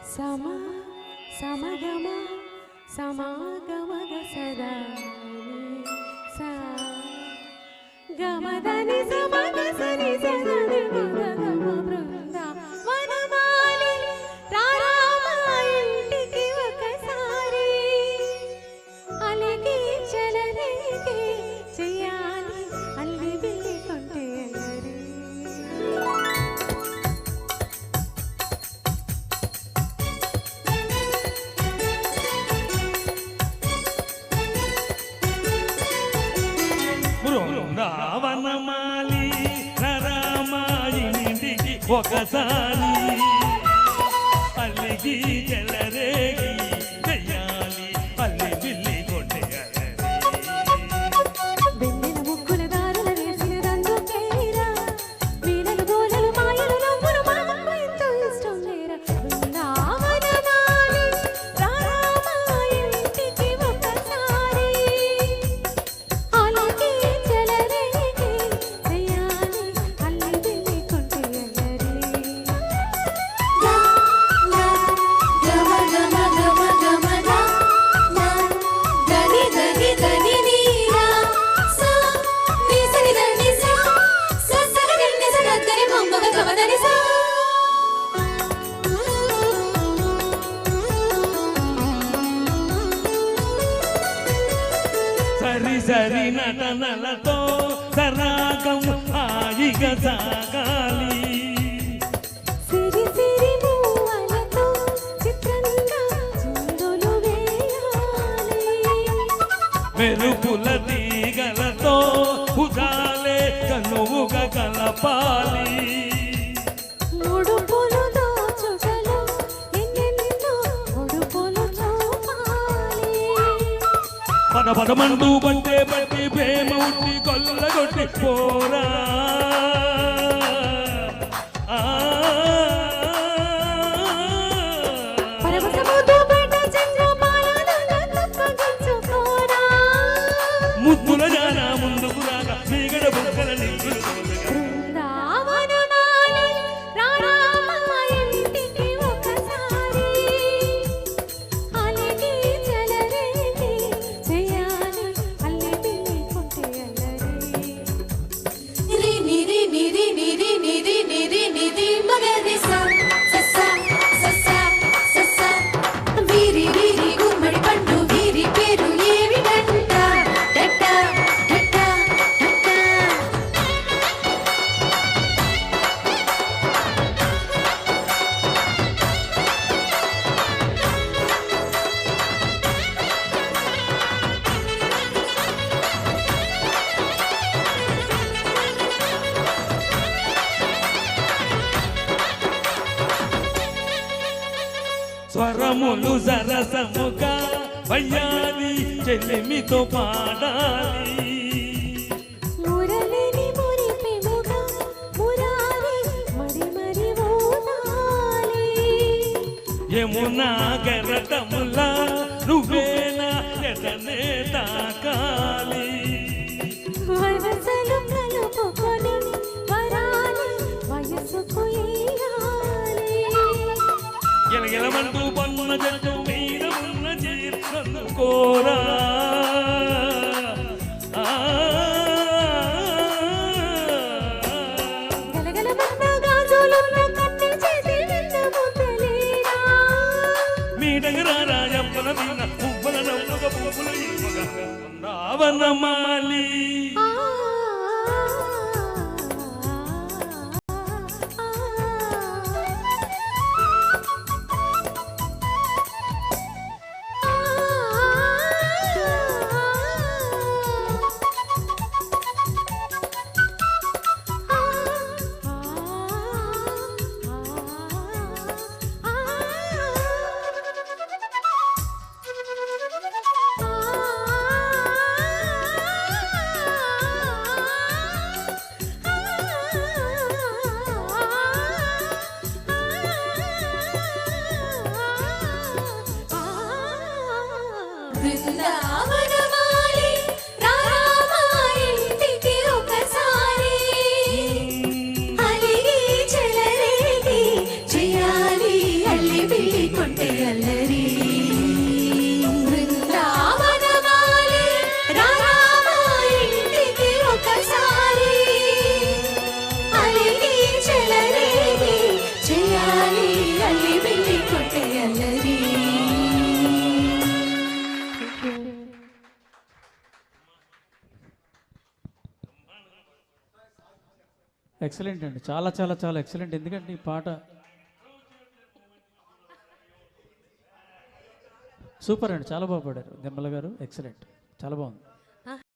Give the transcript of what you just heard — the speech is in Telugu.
Sama samagama samagamaga sada sa gamadani samaga sani sadani magama brinda vanamali rarama intiki okasari aliki chalane cheyali alli billi konte allari బృందావనమాలి రామాయణింటికి ఒకసారి అల్లికి చెలరేగి చెయ్యాలి అల్లి బిల్లి కొట్టే వెన్నెల ముక్కుల దారుల వేసిన దందుకేరా వీణలు గోలలు మాయలు నవ్వులు మనకు ఎంతో ఇష్టం లేరా బృందావనమాలి రామాయణింటికి ఒకసారి అలకి చెలరేగి చెయ్యాలి అల్లి బిల్లి కొంటే అల్లరి లా లా గమ గమ గమ గమ లా లా గని గని గని నీరా సా నీ సని దని సా స సగ ని స గని మమ్మ గమ దని సా సరి సరి నటనలతో సరాగం హాయిగా సాగాలి సిరి సిరి మూవలతో చిత్రంగా చిందులు వేయాలి మెరుపుల తీగలతో భుజాలే కనువుగా కలపాలి ముడుపులు దోచుటలో ఎన్నెన్నో ముడుపులు చూపాలి పద పదమంటూ బంటే బట్టి ప్రేమ ఉట్టి కొల్లగొట్టి పోరా పరవశముతో బయట చంద్రమాలను తప్పగించుకోరా ముద్దుల జాన ముందుకు రాగా మీగడ బుక్కల నీళ్ళు బృందావనమాలి రారామ ఇంటికి ఒకసారి అలకి చెలరేగి చెయ్యాలి అల్లి బిల్లి కొంటే అల్లరి రి ని రి ని రి ని రి ని రి ని రి ని రి మగరి సా ససా ససా ససా వీరి వీరి గుమ్మడి పండు వీరి పేరు ఏమిటంట టట టట టట స్వరములు సరసముగా వయ్యాలి చెల్లిమితో పాడాలి మురళిని మురిపెముగా మురారి మరి మరి ఊనాలి యమునా గరటములా నువ్వేనా ఎదనే తాకాలి వరసలు కలుపుకొని వరాలి వయసుకు ఇయ్యాలి ఎలగెలమంటూ పన్న జట్టు మీద ఉన్న జీర్ణను కోరా గలగలమన్న గాజులున్న కట్టి చేసి విన్నము తెలియరా మీ దగ్గర రాజప్పల వీణ పువ్వుల నవ్వుగ పువ్వుల ఇవ్వగా బృందావనమాలి ఎక్సలెంట్ అండి, చాలా చాలా చాలా ఎక్సలెంట్. ఎందుకంటే ఈ పాట సూపర్ అండి, చాలా బాగా పాడారు నిర్మల గారు, ఎక్సలెంట్, చాలా బాగుంది.